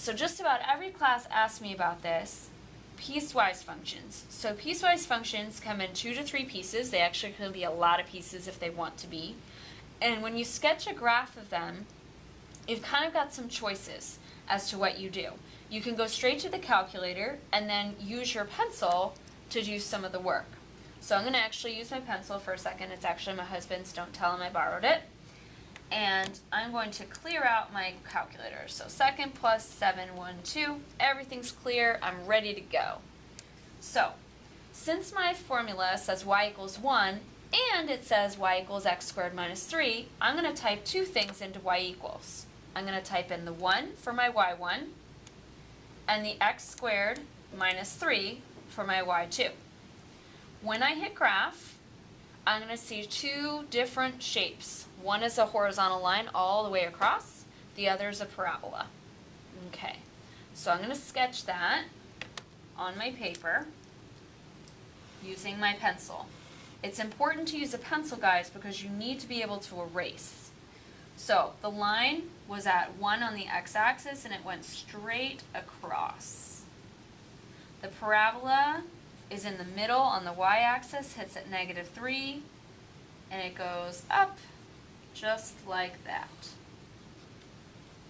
so just about every class asks me about this. Piecewise functions. So piecewise functions come in 2 to 3 pieces. They actually can be a lot of pieces if they want to be. And when you sketch a graph of them, you've kind of got some choices as to what you do. You can go straight to the calculator and then use your pencil to do some of the work. So I'm going to actually use my pencil for a second. It's actually my husband's. Don't tell him I borrowed it. And I'm going to clear out my calculator. So second plus 7, 1, 2. Everything's clear. I'm ready to go. So since my formula says y equals 1 and it says y equals x squared minus 3, I'm going to type two things into y equals. I'm going to type in the 1 for my y1 and the x squared minus 3 for my y2. When I hit graph, I'm going to see two different shapes. One is a horizontal line all the way across. The other is a parabola. Okay, so I'm going to sketch that on my paper using my pencil. It's important to use a pencil, guys, because you need to be able to erase. So the line was at 1 on the x-axis and it went straight across. The parabola is in the middle on the y-axis, hits at -3, and it goes up just like that.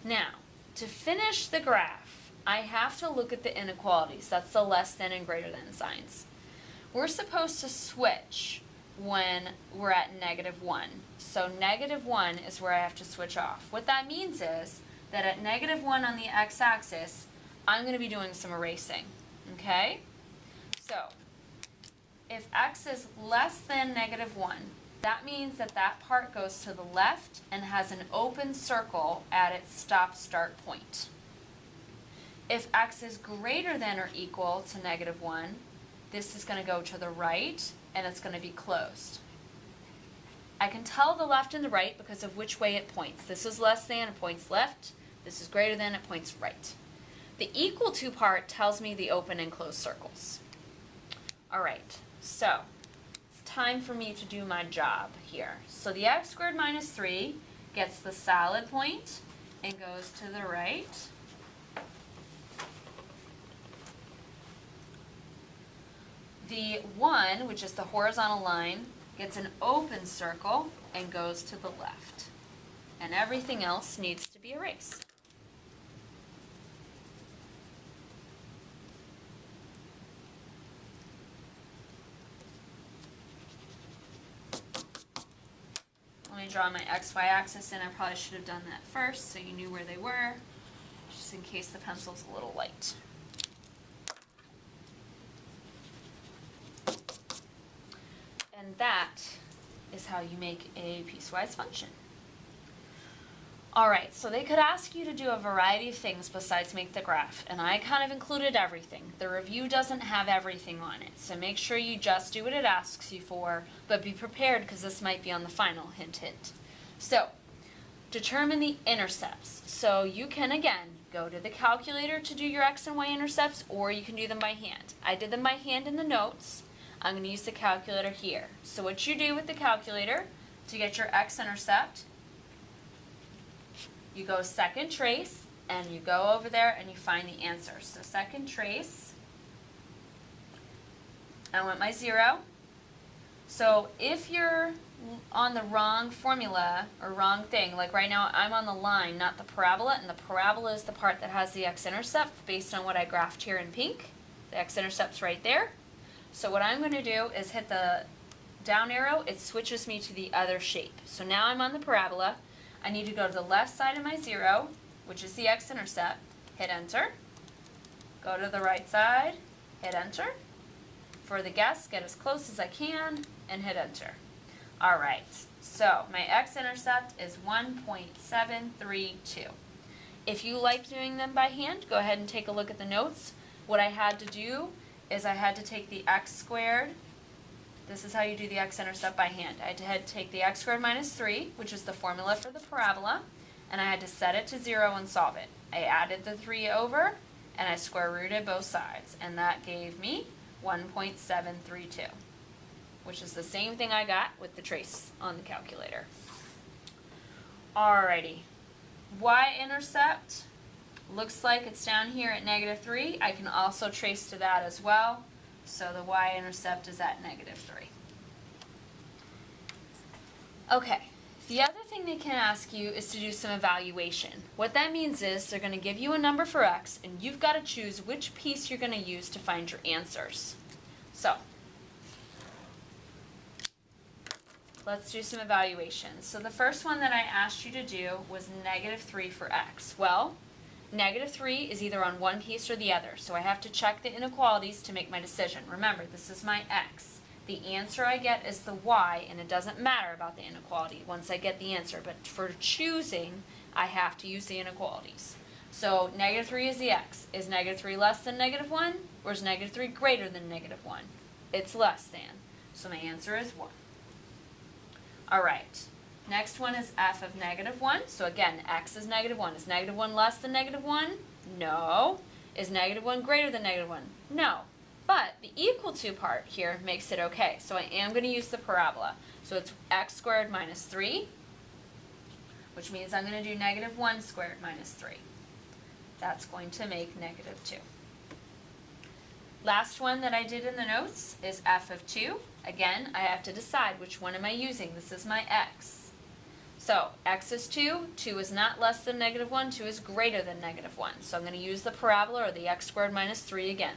Now, to finish the graph, I have to look at the inequalities. That's the less than and greater than signs. We're supposed to switch when we're at -1. So -1 is where I have to switch off. What that means is that at -1 on the x-axis, I'm going to be doing some erasing. Okay? So, if x is less than -1, that means that that part goes to the left and has an open circle at its stop-start point. If x is greater than or equal to -1, this is going to go to the right and it's going to be closed. I can tell the left and the right because of which way it points. This is less than, it points left. This is greater than, it points right. The equal to part tells me the open and closed circles. All right, so it's time for me to do my job here. So the x squared minus 3 gets the solid point and goes to the right. The 1, which is the horizontal line, gets an open circle and goes to the left. And everything else needs to be erased. Let me draw my x-y axis in. I probably should have done that first so you knew where they were, just in case the pencil's a little light. And that is how you make a piecewise function. Alright, so they could ask you to do a variety of things besides make the graph, and I kind of included everything. The review doesn't have everything on it, so make sure you just do what it asks you for, but be prepared because this might be on the final, hint hint. So, determine the intercepts. So you can, again, go to the calculator to do your x and y intercepts, or you can do them by hand. I did them by hand in the notes. I'm going to use the calculator here. So what you do with the calculator to get your x-intercept, you go second trace, and you go over there and you find the answer. So second trace, I want my 0. So if you're on the wrong formula or wrong thing, like right now I'm on the line, not the parabola, and the parabola is the part that has the x-intercept based on what I graphed here in pink. The x-intercept's right there. So what I'm going to do is hit the down arrow, it switches me to the other shape. So now I'm on the parabola. I need to go to the left side of my 0, which is the x-intercept, hit enter. Go to the right side, hit enter. For the guess, get as close as I can, and hit enter. Alright, so my x-intercept is 1.732. If you like doing them by hand, go ahead and take a look at the notes. What I had to do is I had to take the x squared. This is how you do the x-intercept by hand. I had to take the x squared minus 3, which is the formula for the parabola, and I had to set it to 0 and solve it. I added the 3 over, and I square rooted both sides, and that gave me 1.732, which is the same thing I got with the trace on the calculator. Alrighty, y-intercept, Looks like it's down here at -3. I can also trace to that as well. So the y-intercept is at -3. Okay, the other thing they can ask you is to do some evaluation. What that means is they're going to give you a number for x, and you've got to choose which piece you're going to use to find your answers. So, let's do some evaluations. So the first one that I asked you to do was -3 for x. Well, -3 is either on one piece or the other, so I have to check the inequalities to make my decision. Remember, this is my x. The answer I get is the y, and it doesn't matter about the inequality once I get the answer, but for choosing, I have to use the inequalities. So -3 is the x. Is -3 less than -1, or is -3 greater than -1? It's less than, so my answer is 1. Alright, next one is f of -1. So again, x is -1. Is -1 less than -1? No. Is -1 greater than -1? No. But the equal to part here makes it okay. So I am going to use the parabola. So it's x squared minus 3, which means I'm going to do -1 squared minus 3. That's going to make -2. Last one that I did in the notes is f of 2. Again, I have to decide which one am I using. This is my x. So x is 2. 2 is not less than -1. 2 is greater than -1. So I'm going to use the parabola, or the x squared minus 3 again.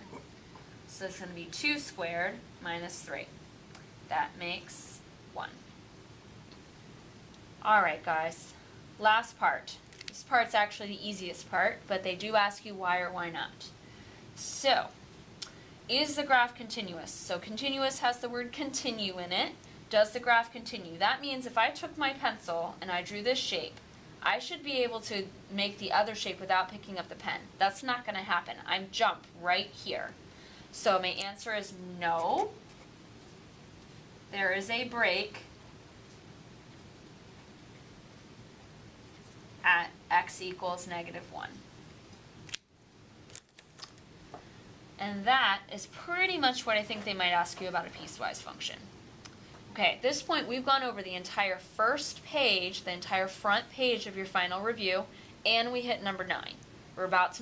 So it's going to be 2 squared minus 3. That makes 1. Alright guys, last part. This part's actually the easiest part, but they do ask you why or why not. So, is the graph continuous? So continuous has the word continue in it. Does the graph continue? That means if I took my pencil and I drew this shape, I should be able to make the other shape without picking up the pen. That's not going to happen. I'm jump right here. So my answer is no. There is a break at x equals -1. And that is pretty much what I think they might ask you about a piecewise function. Okay, at this point we've gone over the entire first page, the entire front page of your final review, and we hit number 9. We're about to